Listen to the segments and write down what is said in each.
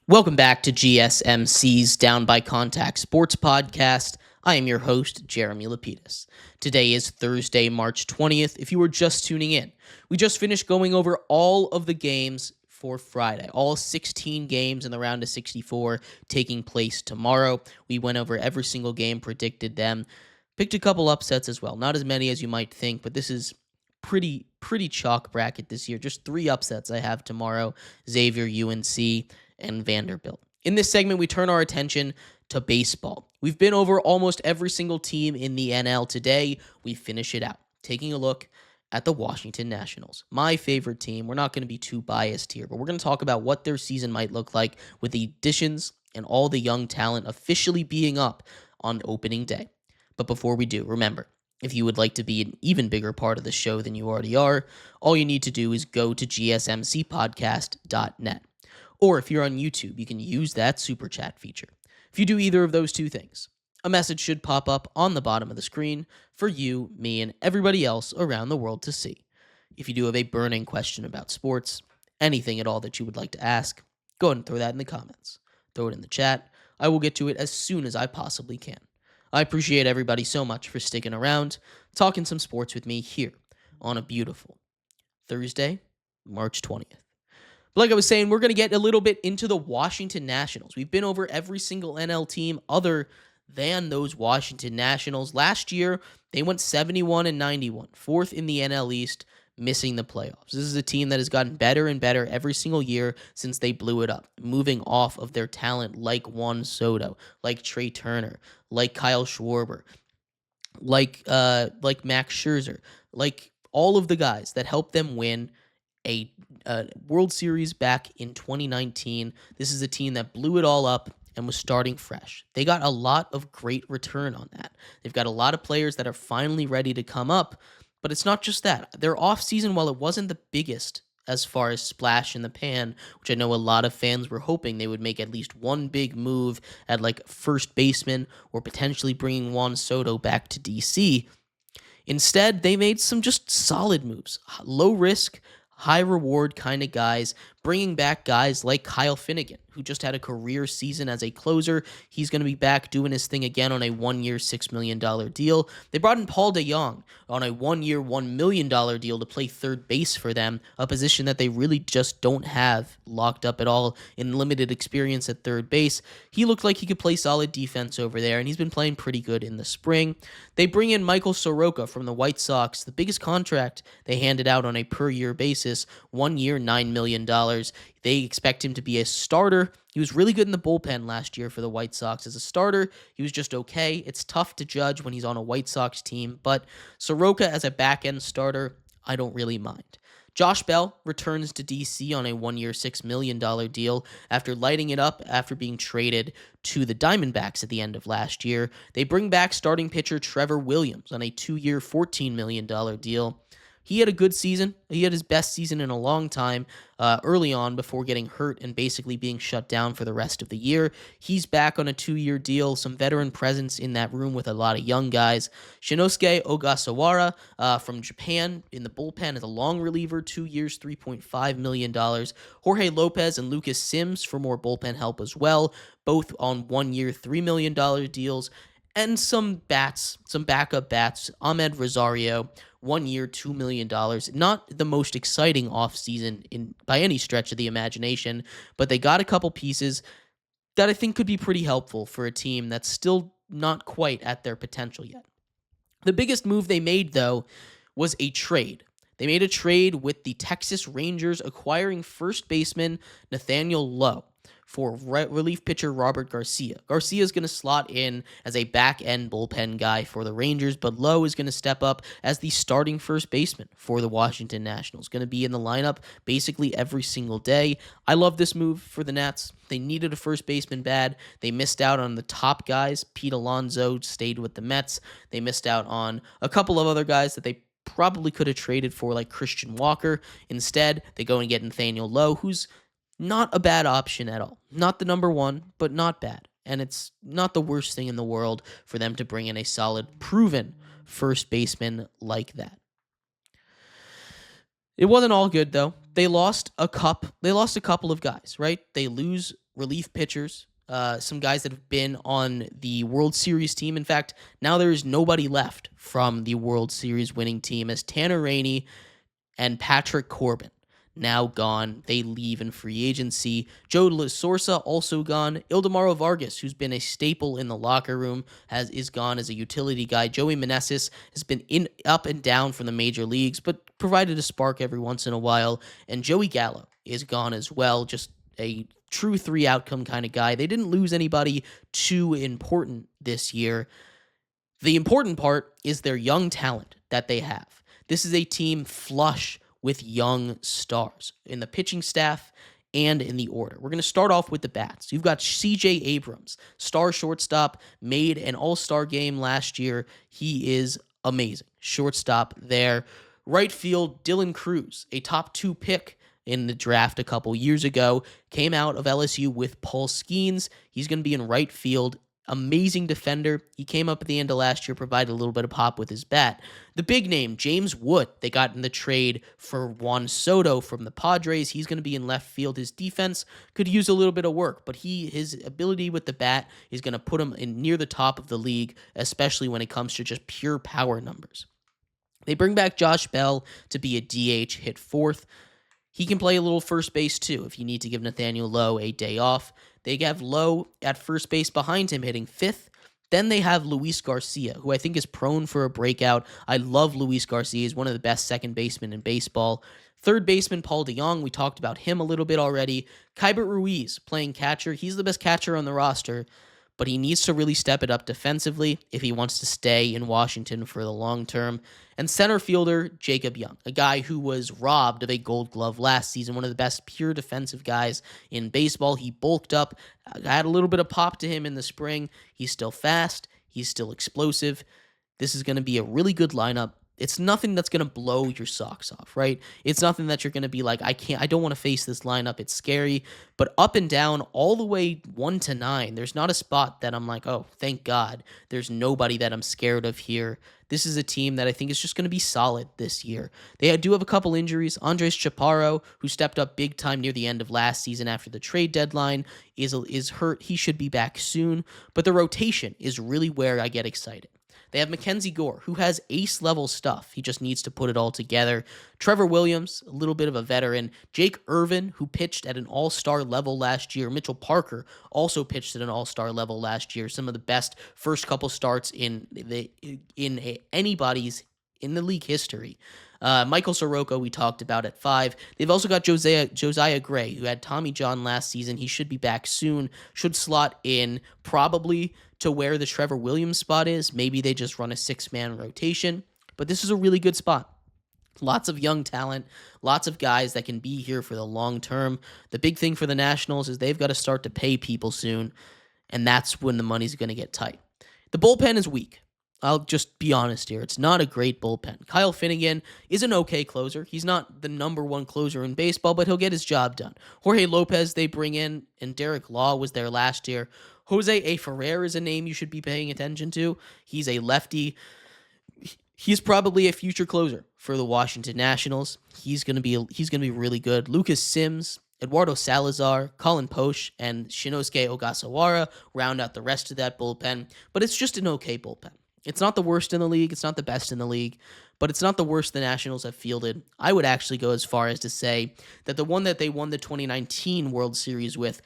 Welcome back to GSMC's Down by Contact Sports Podcast. I am your host, Jeremy Lapidus. Today is Thursday, March 20th. If you were just tuning in, we just finished going over all of the games for Friday, all 16 games in the round of 64 taking place tomorrow. We went over every single game, predicted them, picked a couple upsets as well. Not as many as you might think, but this is pretty chalk bracket this year. Just 3 upsets I have tomorrow: Xavier, UNC, and Vanderbilt. In this segment, we turn our attention to baseball. We've been over almost every single team in the NL. Today, we finish it out, taking a look at the Washington Nationals. My favorite team. We're not going to be too biased here, but we're going to talk about what their season might look like with the additions and all the young talent officially being up on opening day. But before we do, remember, if you would like to be an even bigger part of the show than you already are, all you need to do is go to gsmcpodcast.net. Or if you're on YouTube, you can use that super chat feature. If you do either of those two things, a message should pop up on the bottom of the screen for you, me, and everybody else around the world to see. If you do have a burning question about sports, anything at all that you would like to ask, go ahead and throw that in the comments. Throw it in the chat. I will get to it as soon as I possibly can. I appreciate everybody so much for sticking around, talking some sports with me here on a beautiful Thursday, March 20th. Like I was saying, we're going to get a little bit into the Washington Nationals. We've been over every single NL team other than those Washington Nationals. Last year, they went 71-91, fourth in the NL East, missing the playoffs. This is a team that has gotten better and better every single year since they blew it up, moving off of their talent like Juan Soto, like Trey Turner, like Kyle Schwarber, like Max Scherzer, like all of the guys that helped them win a World Series back in 2019. This is a team that blew it all up and was starting fresh. They got a lot of great return on that. They've got a lot of players that are finally ready to come up, but it's not just that. Their offseason, while it wasn't the biggest as far as splash in the pan, which I know a lot of fans were hoping they would make at least one big move at like first baseman or potentially bringing Juan Soto back to DC. Instead, they made some just solid moves, low risk, high reward kind of guys, bringing back guys like Kyle Finnegan, who just had a career season as a closer. He's going to be back doing his thing again on a 1-year, $6 million deal. They brought in Paul DeJong on a 1-year, $1 million deal to play third base for them, a position that they really just don't have locked up at all in limited experience at third base. He looked like he could play solid defense over there, and he's been playing pretty good in the spring. They bring in Michael Soroka from the White Sox, the biggest contract they handed out on a per-year basis, 1 year, $9 million. They expect him to be a starter. He was really good in the bullpen last year for the White Sox. As a starter, he was just okay. It's tough to judge when he's on a White Sox team, but Soroka as a back-end starter, I don't really mind. Josh Bell returns to DC on a 1-year, $6 million deal after lighting it up after being traded to the Diamondbacks at the end of last year. They bring back starting pitcher Trevor Williams on a 2-year, $14 million deal. He had a good season. He had his best season in a long time early on before getting hurt and basically being shut down for the rest of the year. He's back on a 2-year deal, some veteran presence in that room with a lot of young guys. Shinosuke Ogasawara from Japan in the bullpen as a long reliever, 2 years, $3.5 million. Jorge Lopez and Lucas Sims for more bullpen help as well, both on 1-year, $3 million deals. And some backup bats. Ahmed Rosario, 1 year, $2 million. Not the most exciting offseason by any stretch of the imagination, but they got a couple pieces that I think could be pretty helpful for a team that's still not quite at their potential yet. The biggest move they made, though, was a trade. They made a trade with the Texas Rangers acquiring first baseman Nathaniel Lowe for relief pitcher Robert Garcia. Garcia is going to slot in as a back-end bullpen guy for the Rangers, but Lowe is going to step up as the starting first baseman for the Washington Nationals. Going to be in the lineup basically every single day. I love this move for the Nats. They needed a first baseman bad. They missed out on the top guys. Pete Alonso stayed with the Mets. They missed out on a couple of other guys that they probably could have traded for, like Christian Walker. Instead, they go and get Nathaniel Lowe, who's not a bad option at all. Not the number one, but not bad. And it's not the worst thing in the world for them to bring in a solid, proven first baseman like that. It wasn't all good, though. They lost a couple of guys, right? They lose relief pitchers, some guys that have been on the World Series team. In fact, now there is nobody left from the World Series winning team as Tanner Rainey and Patrick Corbin now gone. They leave in free agency. Joe LaSorsa also gone. Ildemaro Vargas, who's been a staple in the locker room, is gone as a utility guy. Joey Meneses has been up and down from the major leagues, but provided a spark every once in a while. And Joey Gallo is gone as well, just a true 3 outcome kind of guy. They didn't lose anybody too important this year. The important part is their young talent that they have. This is a team flush with young stars in the pitching staff and in the order. We're going to start off with the bats. You've got CJ Abrams, star shortstop, made an all-star game last year. He is amazing. Shortstop there. Right field, Dylan Cruz, a top 2 pick in the draft a couple years ago, came out of LSU with Paul Skeens. He's going to be in right field. Amazing defender. He came up at the end of last year, provided a little bit of pop with his bat. The big name, James Wood, they got in the trade for Juan Soto from the Padres. He's going to be in left field. His defense could use a little bit of work, but his ability with the bat is going to put him in near the top of the league, especially when it comes to just pure power numbers. They bring back Josh Bell to be a DH, hit 4th. He can play a little first base too if you need to give Nathaniel Lowe a day off. They have Lowe at first base behind him hitting 5th. Then they have Luis Garcia, who I think is prone for a breakout. I love Luis Garcia. He's one of the best second basemen in baseball. Third baseman Paul DeJong, we talked about him a little bit already. Keibert Ruiz playing catcher. He's the best catcher on the roster, but he needs to really step it up defensively if he wants to stay in Washington for the long term. And center fielder Jacob Young, a guy who was robbed of a Gold Glove last season, one of the best pure defensive guys in baseball. He bulked up, had a little bit of pop to him in the spring. He's still fast. He's still explosive. This is going to be a really good lineup. It's nothing that's going to blow your socks off, right? It's nothing that you're going to be like, I don't want to face this lineup. It's scary. But up and down, all the way 1 to 9, there's not a spot that I'm like, oh, thank God. There's nobody that I'm scared of here. This is a team that I think is just going to be solid this year. They do have a couple injuries. Andres Chaparro, who stepped up big time near the end of last season after the trade deadline, is hurt. He should be back soon. But the rotation is really where I get excited. They have Mackenzie Gore, who has ace-level stuff. He just needs to put it all together. Trevor Williams, a little bit of a veteran. Jake Irvin, who pitched at an all-star level last year. Mitchell Parker also pitched at an all-star level last year. Some of the best first couple starts in anybody's in the league history. Michael Soroka, we talked about at 5. They've also got Josiah Gray, who had Tommy John last season. He should be back soon. Should slot in probably to where the Trevor Williams spot is. Maybe they just run a 6-man rotation. But this is a really good spot. Lots of young talent, lots of guys that can be here for the long term. The big thing for the Nationals is they've got to start to pay people soon, and that's when the money's going to get tight. The bullpen is weak. I'll just be honest here. It's not a great bullpen. Kyle Finnegan is an okay closer. He's not the number 1 closer in baseball, but he'll get his job done. Jorge Lopez they bring in, and Derek Law was there last year. Jose A. Ferrer is a name you should be paying attention to. He's a lefty. He's probably a future closer for the Washington Nationals. He's gonna be really good. Lucas Sims, Eduardo Salazar, Colin Poche, and Shinosuke Ogasawara round out the rest of that bullpen. But it's just an okay bullpen. It's not the worst in the league. It's not the best in the league, but it's not the worst the Nationals have fielded. I would actually go as far as to say that the one that they won the 2019 World Series with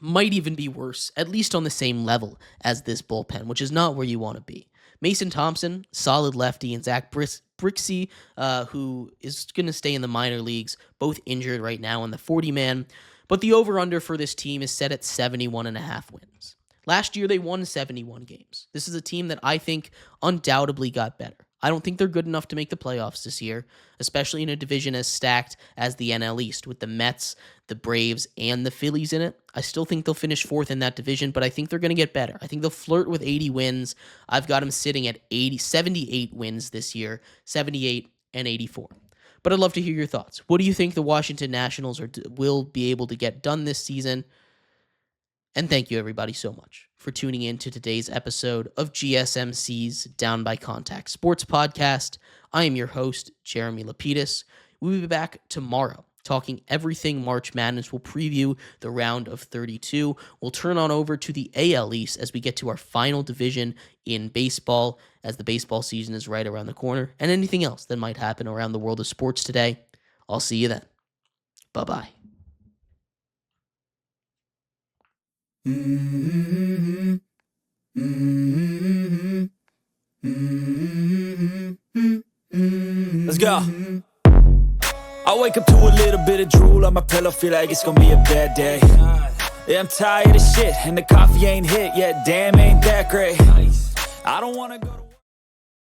might even be worse, at least on the same level as this bullpen, which is not where you want to be. Mason Thompson, solid lefty, and Zach Brixey, who is going to stay in the minor leagues, both injured right now in the 40-man. But the over-under for this team is set at 71.5 wins. Last year, they won 71 games. This is a team that I think undoubtedly got better. I don't think they're good enough to make the playoffs this year, especially in a division as stacked as the NL East with the Mets, the Braves, and the Phillies in it. I still think they'll finish 4th in that division, but I think they're going to get better. I think they'll flirt with 80 wins. I've got them sitting at 78 wins this year, 78 and 84. But I'd love to hear your thoughts. What do you think the Washington Nationals will be able to get done this season? And thank you, everybody, so much for tuning in to today's episode of GSMC's Down by Contact Sports Podcast. I am your host, Jeremy Lapidus. We'll be back tomorrow talking everything March Madness. We'll preview the round of 32. We'll turn on over to the AL East as we get to our final division in baseball, as the baseball season is right around the corner, and anything else that might happen around the world of sports today. I'll see you then. Bye-bye. Let's go. I wake up to a little bit of drool on my pillow, feel like it's gonna be a bad day. Yeah, I'm tired of shit, and the coffee ain't hit yet, damn, ain't that great. I don't wanna go to